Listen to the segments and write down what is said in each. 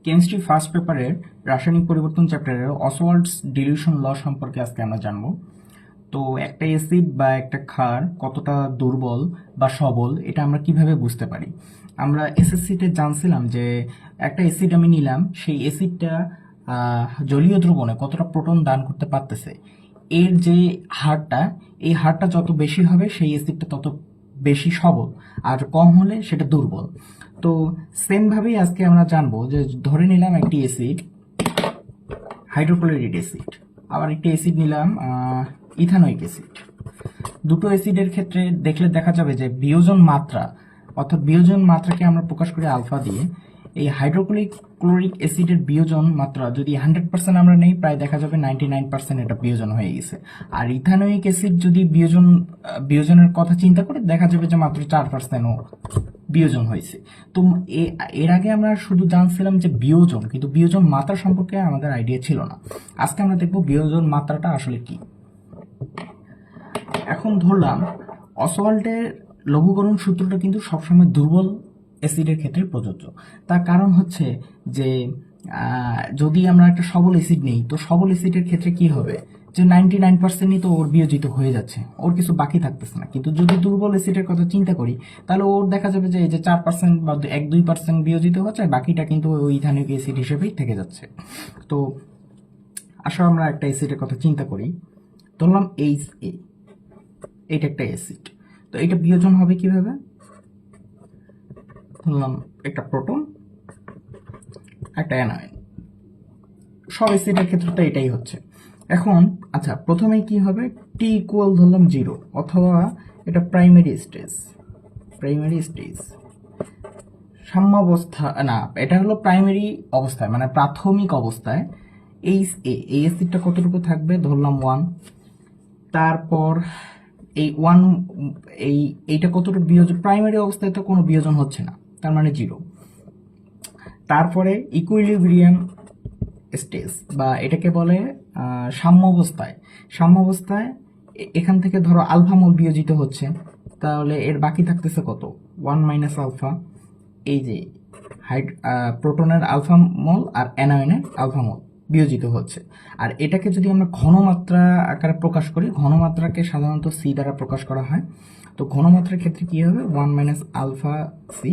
Chemistry first পেপারের রাসায়নিক পরিবর্তন চ্যাপ্টারের অসওয়াল্ডস ডিলিউশন ল সম্পর্কে আজকে আমরা জানব। তো একটা অ্যাসিড বা একটা ক্ষার কতটা দুর্বল বা সবল এটা আমরা কিভাবে বুঝতে পারি। আমরা এসএসসিতে জানছিলাম যে একটা অ্যাসিড আমি নিলাম, সেই অ্যাসিডটা জলীয় দ্রবণে কতটা প্রোটন দান করতে পারতেছে, এর যে হারটা, এই হারটা যত বেশি হবে সেই অ্যাসিডটা তত বেশি সবল, আর কম হলে সেটা দুর্বল। তো সেম ভাবেই আজকে আমরা জানবো যে ধরে নিলাম একটি অ্যাসিড হাইড্রোক্লোরিক অ্যাসিড, আবার একটি অ্যাসিড নিলাম ইথানোয়িক অ্যাসিড। দুটো অ্যাসিডের ক্ষেত্রে দেখলে দেখা যাবে যে বিয়োজন মাত্রা, অর্থাৎ বিয়োজন মাত্রাকে আমরা প্রকাশ করি আলফা দিয়ে। এই হাইড্রোক্লোরিক অ্যাসিডের বিয়োজন মাত্রা যদি 100% আমরা নেই, প্রায় দেখা যাবে 99% এটা বিয়োজন হয়ে গেছে। আর ইথানোয়িক অ্যাসিড যদি বিয়োজনের কথা চিন্তা করে দেখা যাবে যে মাত্র 4%ও বিয়োজন হয়েছে। তো এর আগে আমরা শুধু জানছিলাম যে বিয়োজন, কিন্তু বিয়োজন মাত্রা সম্পর্কে আমাদের আইডিয়া ছিল না। আজকে আমরা দেখব বিয়োজন মাত্রাটা আসলে কি। এখন ধরলাম অসওয়াল্ডের লঘুকরণ সূত্রটা কিন্তু সবসময় দুর্বল অ্যাসিডের ক্ষেত্রে প্রযোজ্য। তার কারণ হচ্ছে যে যদি আমরা একটা সবল অ্যাসিড নেই, তো সবল অ্যাসিডের ক্ষেত্রে কি হবে, যে 99%ই তো ওর বিয়োজিত হয়ে যাচ্ছে, ওর কিছু বাকি থাকতেছে না। কিন্তু যদি দুর্বল অ্যাসিডের কথা চিন্তা করি, তাহলে ওর দেখা যাবে যে এই যে 4% বা 1-2% বিয়োজিত হচ্ছে, বাকিটা কিন্তু ওই ইথানোয়িক অ্যাসিড হিসেবেই থেকে যাচ্ছে। তো আসলে আমরা একটা অ্যাসিডের কথা চিন্তা করি, ধরলাম HA, এটা একটা অ্যাসিড। তো এটা বিয়োজন হবে কিভাবে, ধরলাম একটা প্রোটন একটা অ্যানায়ন, সব অ্যাসিডের ক্ষেত্রে তো এটাই হচ্ছে। এখন আচ্ছা, প্রথমে কি হবে, টি ইকুয়াল ধরলাম 0, অথবা এটা প্রাইমারি স্টেজ সাম্যাবস্থা, না এটা হলো প্রাইমারি অবস্থায়, মানে প্রাথমিক অবস্থায়। এই অ্যাসিডটা কতটুকু থাকবে, ধরলাম 1। তারপর এই 1, এইটা কতটুকু বিয়োজন, প্রাইমারি অবস্থায় তো কোনো বিয়োজন হচ্ছে না, তার মানে 0। তারপরে ইকুইলিব্রিয়াম স্টেজ, বা এটাকে বলে সাম্যাবস্থায় এখান থেকে ধরো আলফা মোল বিয়োজিত হচ্ছে, তাহলে এর বাকি থাকতেছে কত, 1 মাইনাস আলফা। এই যে প্রোটনের আলফা মোল আর অ্যানায়নের আলফা মোল বিয়োজিত হচ্ছে। আর এটাকে যদি আমরা ঘনমাত্রা আকারে প্রকাশ করি, ঘনমাত্রাকে সাধারণত সি দ্বারা প্রকাশ করা হয়। তো ঘনমাত্রার ক্ষেত্রে কি হবে, 1 মাইনাস আলফা সি,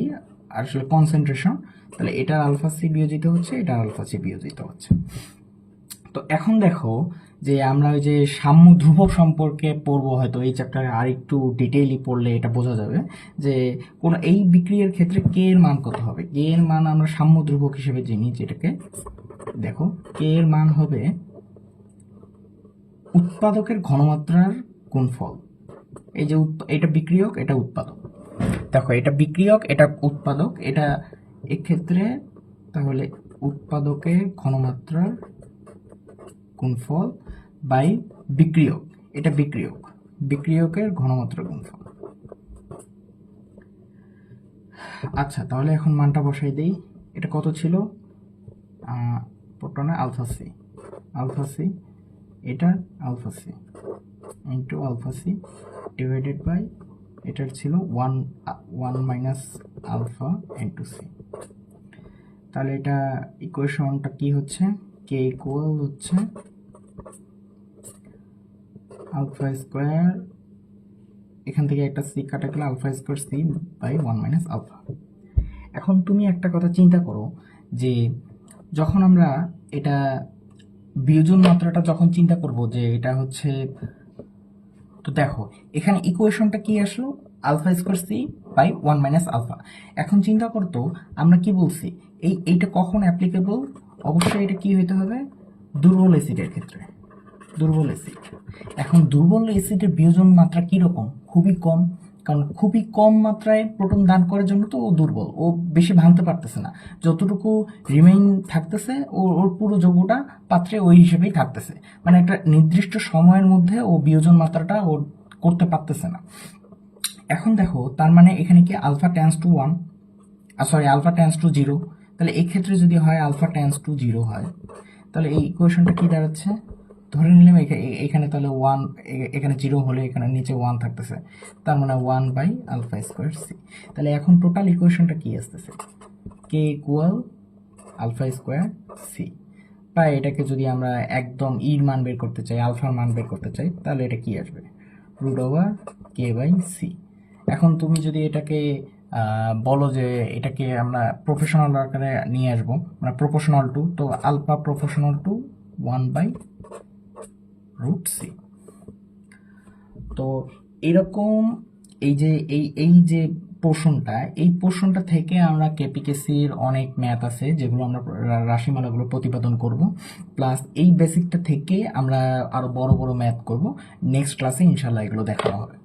আসলে কনসেন্ট্রেশন, তাহলে এটার আলফা সি বিয়োজিত হচ্ছে, এটার আলফা সি বিয়োজিত হচ্ছে। তো এখন দেখো যে আমরা ওই যে সাম্য ধ্রুবক সম্পর্কে পড়বো, হয়তো এই চ্যাপ্টারে আর একটু ডিটেইলি পড়লে এটা বোঝা যাবে যে কোন এই বিক্রিয়ার ক্ষেত্রে কে এর মান কত হবে। কে এর মান আমরা সাম্য ধ্রুবক হিসেবে চিনি, যেটাকে দেখো কে এর মান হবে উৎপাদকের ঘনমাত্রার গুণফল। এই যে এটা বিক্রিয়ক, এটা উৎপাদক, দেখো এটা বিক্রিয়ক, এটা উৎপাদক, এটা এক্ষেত্রে তাহলে উৎপাদকের ঘনমাত্রার গুণফল বাই বিক্রিয়ক, এটা বিক্রিয়কের ঘনমাত্রা গুণফল। আচ্ছা, তাহলে এখন মানটা বসাই দেই। এটা কত ছিল, প্রোটনে আলফা সি, এটা alpha C into alpha C divided by এটার ছিল 1 মাইনাস আলফা ইন্টু সি। তাহলে এটা ইকুয়েশনটা কি হচ্ছে, কে ইকুয়াল হচ্ছে আলফা স্কোয়ার, এখান থেকে একটা সি কাটা গেলে alpha square C by 1 minus alpha. এখন তুমি একটা কথা চিন্তা করো যে যখন আমরা এটা বিয়োজন মাত্রাটা যখন চিন্তা করব যে এটা হচ্ছে, তো দেখো এখানে ইকুয়েশনটা কি আসলো, alpha square C by 1 minus alpha. এখন চিন্তা করতো আমরা কি বলছি, এইটা কখন অ্যাপ্লিকেবল, অবশ্যই এটা কি হইতে হবে, দুর্বল অ্যাসিডের ক্ষেত্রে, দুর্বল অ্যাসিড। এখন দুর্বল অ্যাসিডের বিয়োজন মাত্রা কিরকম, খুবই কম, কারণ খুবই কম মাত্রায় প্রোটন দান করার জন্য তো ও দুর্বল, ও বেশি ভাঙতে পারতেছে না, যতটুকু রিমেইন থাকতেছে ওর পুরো যৌগটা পাত্রে ওই হিসেবেই থাকতেছে, মানে একটা নির্দিষ্ট সময়ের মধ্যে ও বিয়োজন মাত্রাটা ওর করতে পারতেছে না। এখন দেখো তার মানে এখানে কি alpha tends to 1, alpha tends to 0, তাহলে এই ক্ষেত্রে যদি হয় আলফা টেন্স টু 0 হয়, তাহলে এই ইকুয়েশনটা কি দাঁড়াচ্ছে, ধরে নিলাম এখানে তাহলে 1, এখানে 0 হলে এখানে নিচে 1 থাকতেছে, তার মানে 1 বাই আলফা স্কোয়ার সি। তাহলে এখন টোটাল ইকুয়েশনটা কি আসতেছে, K equal alpha square C, বা এটাকে যদি আমরা একদম ইর মান বের করতে চাই, আলফার মান বের করতে চাই, তাহলে এটা কি আসবে, root over K by C. এখন তুমি যদি এটাকে বলো যে এটাকে আমরা প্রফেশনাল আকারে নিয়ে আসবো, মানে প্রপোর্শনাল টু, তো আলফা প্রপোর্শনাল টু 1/√c। তো এরকম এই যে এই যে পোর্শনটা থেকে আমরা কেপিকেসির অনেক ম্যাথ আছে যেগুলো আমরা রাশিমালাগুলো প্রতিপাদন করব, প্লাস এই বেসিকটা থেকে আমরা আরো বড় বড় ম্যাথ করব। নেক্সট ক্লাসে ইনশাল্লাহ এগুলো দেখানো হবে।